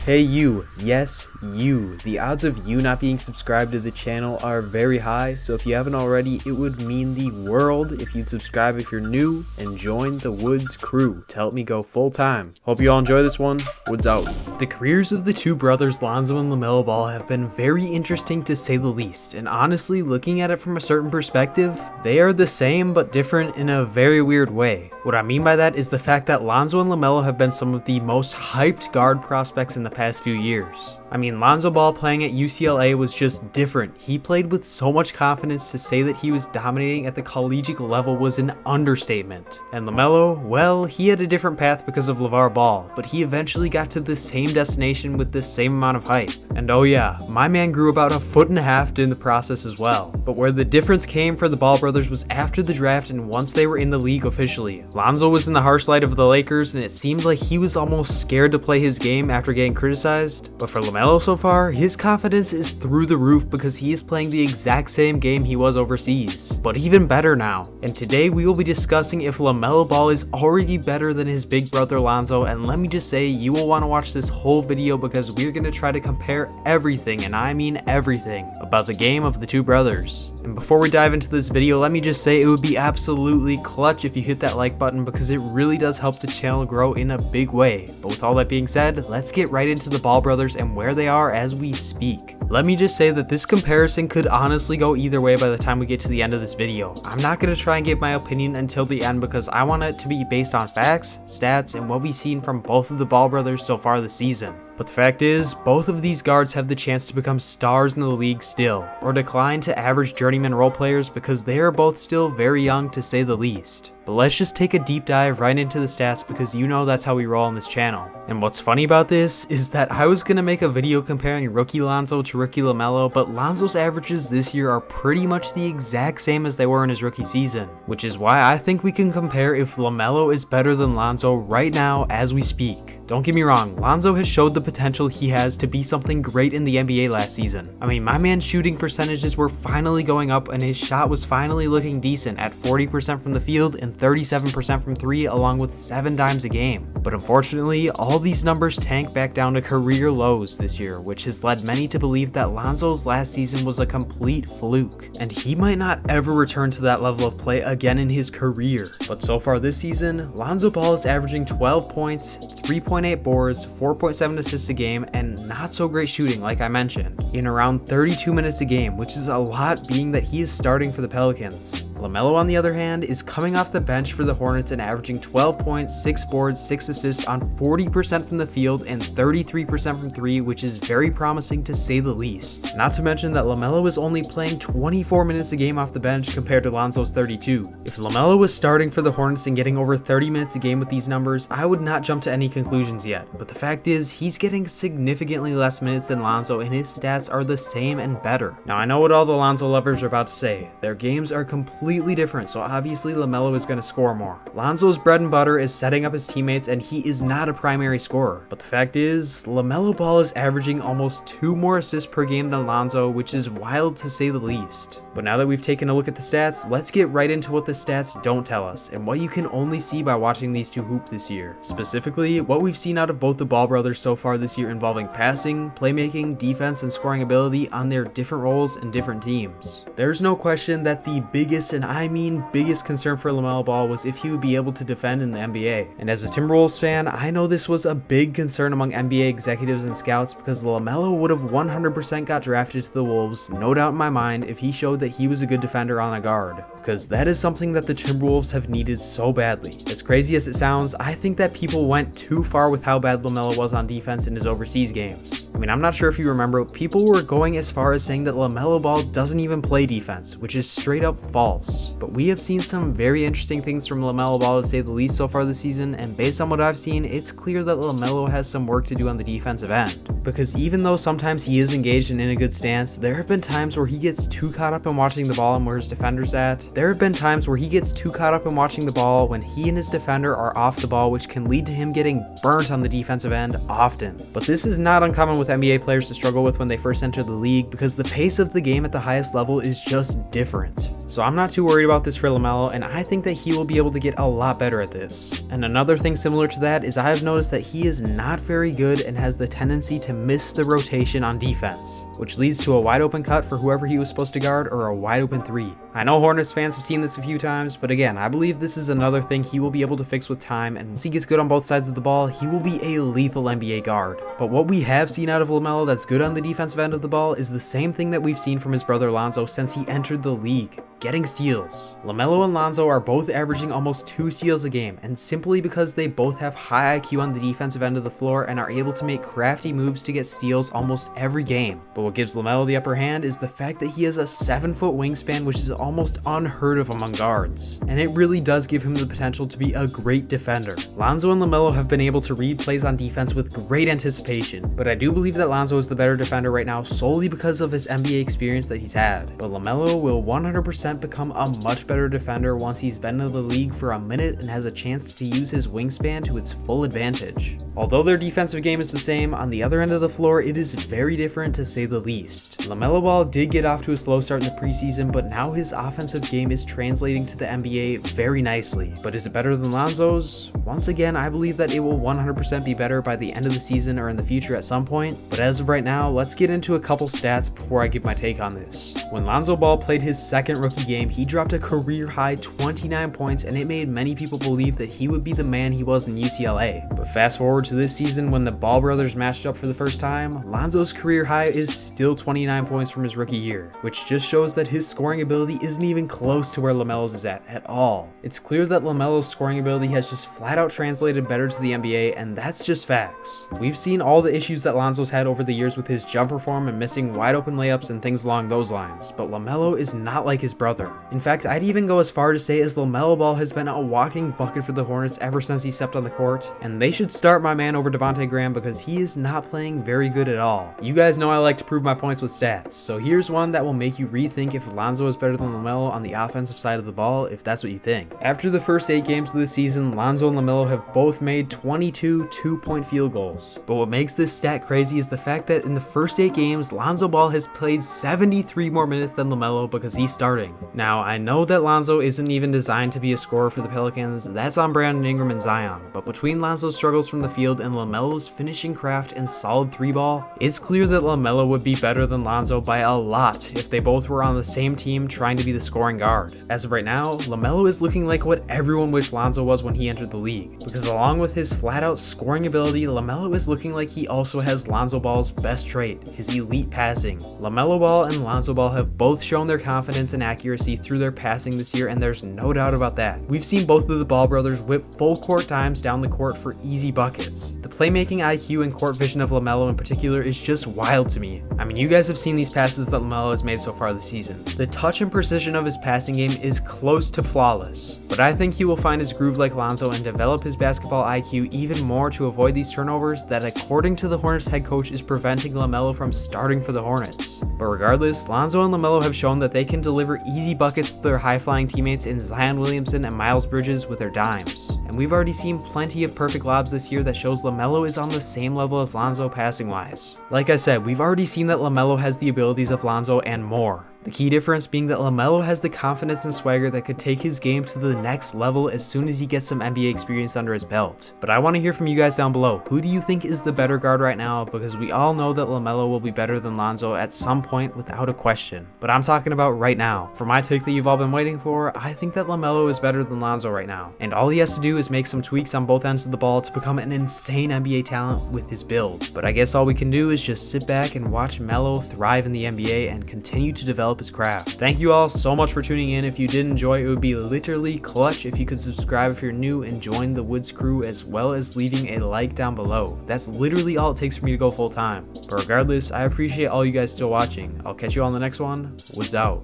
Hey you, yes you. The odds of you not being subscribed to the channel are very high, so if you haven't already, it would mean the world if you'd subscribe if you're new and join the Woods crew to help me go full time. Hope you all enjoy this one. Woods out. The careers of the two brothers Lonzo and Lamelo Ball have been very interesting to say the least, and honestly, looking at it from a certain perspective, they are the same but different in a very weird way. What I mean by that is the fact that Lonzo and Lamelo have been some of the most hyped guard prospects in the past few years. I mean, Lonzo Ball playing at UCLA was just different. He played with so much confidence. To say that he was dominating at the collegiate level was an understatement. And Lamelo, well, he had a different path because of LeVar Ball, but he eventually got to the same destination with the same amount of hype. And oh yeah, my man grew about 1.5 feet in the process as well. But where the difference came for the Ball brothers was after the draft and once they were in the league officially. Lonzo was in the harsh light of the Lakers, and it seemed like he was almost scared to play his game after getting criticized. But for Lamelo so far, his confidence is through the roof because he is playing the exact same game he was overseas, but even better now. And today we will be discussing if Lamelo Ball is already better than his big brother Lonzo, and let me just say, you will want to watch this whole video because we're going to try to compare everything, and I mean everything, about the game of the two brothers. And before we dive into this video, let me just say it would be absolutely clutch if you hit that like button because it really does help the channel grow in a big way. But with all that being said, let's get right into the Ball brothers and where they are as we speak. Let me just say that this comparison could honestly go either way by the time we get to the end of this video. I'm not going to try and give my opinion until the end because I want it to be based on facts, stats, and what we've seen from both of the Ball brothers so far this season. But the fact is, both of these guards have the chance to become stars in the league still, or decline to average journeyman role players because they are both still very young to say the least. But let's just take a deep dive right into the stats because you know that's how we roll on this channel. And what's funny about this is that I was going to make a video comparing rookie Lonzo to rookie Lamelo, but Lonzo's averages this year are pretty much the exact same as they were in his rookie season, which is why I think we can compare if Lamelo is better than Lonzo right now as we speak. Don't get me wrong, Lonzo has showed the potential he has to be something great in the NBA last season. I mean, my man's shooting percentages were finally going up and his shot was finally looking decent at 40% from the field and 37% from 3 along with 7 dimes a game. But unfortunately, all these numbers tanked back down to career lows this year, which has led many to believe that Lonzo's last season was a complete fluke, and he might not ever return to that level of play again in his career. But so far this season, Lonzo Ball is averaging 12 points, 3.8 boards, 4.7 assists a game, and not so great shooting like I mentioned, in around 32 minutes a game, which is a lot being that he is starting for the Pelicans. Lamelo, on the other hand, is coming off the bench for the Hornets and averaging 12 points, 6 boards, 6 assists on 40% from the field and 33% from 3, which is very promising to say the least. Not to mention that Lamelo is only playing 24 minutes a game off the bench compared to Lonzo's 32. If Lamelo was starting for the Hornets and getting over 30 minutes a game with these numbers, I would not jump to any conclusions yet. But the fact is, he's getting significantly less minutes than Lonzo and his stats are the same and better. Now, I know what all the Lonzo lovers are about to say. Their games are completely different, so obviously Lamelo is going to score more. Lonzo's bread and butter is setting up his teammates and he is not a primary scorer. But the fact is, Lamelo Ball is averaging almost 2 more assists per game than Lonzo, which is wild to say the least. But now that we've taken a look at the stats, let's get right into what the stats don't tell us and what you can only see by watching these two hoop this year. Specifically, what we've seen out of both the Ball brothers so far this year involving passing, playmaking, defense, and scoring ability on their different roles and different teams. There's no question that the biggest, and I mean biggest, concern for Lamelo Ball was if he would be able to defend in the NBA. And as a Timberwolves fan, I know this was a big concern among NBA executives and scouts because Lamelo would have 100% got drafted to the Wolves, no doubt in my mind, if he showed that he was a good defender on a guard, because that is something that the Timberwolves have needed so badly. As crazy as it sounds, I think that people went too far with how bad Lamelo was on defense in his overseas games. I mean, I'm not sure if you remember, people were going as far as saying that Lamelo Ball doesn't even play defense, which is straight up false. But we have seen some very interesting things from Lamelo Ball to say the least so far this season, and based on what I've seen, it's clear that Lamelo has some work to do on the defensive end. Because even though sometimes he is engaged and in a good stance, there have been times where he gets too caught up in watching the ball and where his defender's at. There have been times where he gets too caught up in watching the ball when he and his defender are off the ball, which can lead to him getting burnt on the defensive end often. But this is not uncommon with NBA players to struggle with when they first enter the league because the pace of the game at the highest level is just different. So I'm not too worried about this for Lamelo, and I think that he will be able to get a lot better at this. And another thing similar to that is I have noticed that he is not very good and has the tendency to miss the rotation on defense, which leads to a wide open cut for whoever he was supposed to guard or a wide open three. I know Hornets fans have seen this a few times, but again, I believe this is another thing he will be able to fix with time, and once he gets good on both sides of the ball, he will be a lethal NBA guard. But what we have seen out of Lamelo that's good on the defensive end of the ball is the same thing that we've seen from his brother Lonzo since he entered the league: getting steals. Lamelo and Lonzo are both averaging almost 2 steals a game, and simply because they both have high IQ on the defensive end of the floor and are able to make crafty moves to get steals almost every game. But what gives Lamelo the upper hand is the fact that he has a 7-foot wingspan, which is almost unheard of among guards, and it really does give him the potential to be a great defender. Lonzo and Lamelo have been able to read plays on defense with great anticipation, but I do believe that Lonzo is the better defender right now solely because of his NBA experience that he's had. But Lamelo will 100% become a much better defender once he's been in the league for a minute and has a chance to use his wingspan to its full advantage. Although their defensive game is the same, on the other end of the floor it is very different to say the least. Lamelo Ball did get off to a slow start in the preseason, but now his offensive game is translating to the NBA very nicely. But is it better than Lonzo's? Once again, I believe that it will 100% be better by the end of the season or in the future at some point. But as of right now, let's get into a couple stats before I give my take on this. When Lonzo Ball played his second rookie game, he dropped a career high 29 points, and it made many people believe that he would be the man he was in UCLA. But fast forward to this season when the Ball brothers matched up for the first time, Lonzo's career high is still 29 points from his rookie year, which just shows that his scoring ability isn't even close to where Lamelo's is at all. It's clear that Lamelo's scoring ability has just flat out translated better to the NBA, and that's just facts. We've seen all the issues that Lonzo's had over the years with his jumper form and missing wide open layups and things along those lines, but Lamelo is not like his brother. In fact, I'd even go as far to say as Lamelo Ball has been a walking bucket for the Hornets ever since he stepped on the court, and they should start my man over Devontae Graham because he is not playing very good at all. You guys know I like to prove my points with stats, so here's one that will make you rethink if Lonzo is better than Lamelo on the offensive side of the ball, if that's what you think. After the first 8 games of the season, Lonzo and Lamelo have both made 22 2-point field goals. But what makes this stat crazy is the fact that in the first 8 games, Lonzo Ball has played 73 more minutes than Lamelo because he's starting. Now, I know that Lonzo isn't even designed to be a scorer for the Pelicans, that's on Brandon Ingram and Zion, but between Lonzo's struggles from the field and Lamelo's finishing craft and solid 3-ball, it's clear that Lamelo would be better than Lonzo by a lot if they both were on the same team trying to be the scoring guard. As of right now, Lamelo is looking like what everyone wished Lonzo was when he entered the league, because along with his flat-out scoring ability, Lamelo is looking like he also has Lonzo Ball's best trait, his elite passing. Lamelo Ball and Lonzo Ball have both shown their confidence and accuracy through their passing this year, and there's no doubt about that. We've seen both of the Ball brothers whip full court times down the court for easy buckets. The playmaking IQ and court vision of Lamelo in particular is just wild to me. I mean, you guys have seen these passes that Lamelo has made so far this season. The touch and precision of his passing game is close to flawless, but I think he will find his groove like Lonzo and develop his basketball IQ even more to avoid these turnovers that, according to the Hornets head coach, is preventing Lamelo from starting for the Hornets. But regardless, Lonzo and Lamelo have shown that they can deliver easy buckets to their high-flying teammates in Zion Williamson and Miles Bridges with their dimes. And we've already seen plenty of perfect lobs this year that shows Lamelo is on the same level as Lonzo passing-wise. Like I said, we've already seen that Lamelo has the abilities of Lonzo and more. The key difference being that Lamelo has the confidence and swagger that could take his game to the next level as soon as he gets some NBA experience under his belt. But I want to hear from you guys down below. Who do you think is the better guard right now? Because we all know that Lamelo will be better than Lonzo at some point without a question. But I'm talking about right now. For my take that you've all been waiting for, I think that Lamelo is better than Lonzo right now. And all he has to do is make some tweaks on both ends of the ball to become an insane NBA talent with his build. But I guess all we can do is just sit back and watch Melo thrive in the NBA and continue to develop his craft. Thank you all so much for tuning in. If you did enjoy, it would be literally clutch if you could subscribe if you're new and join the Woods crew, as well as leaving a like down below. That's literally all it takes for me to go full time. But regardless, I appreciate all you guys still watching. I'll catch you on the next one. Woods out.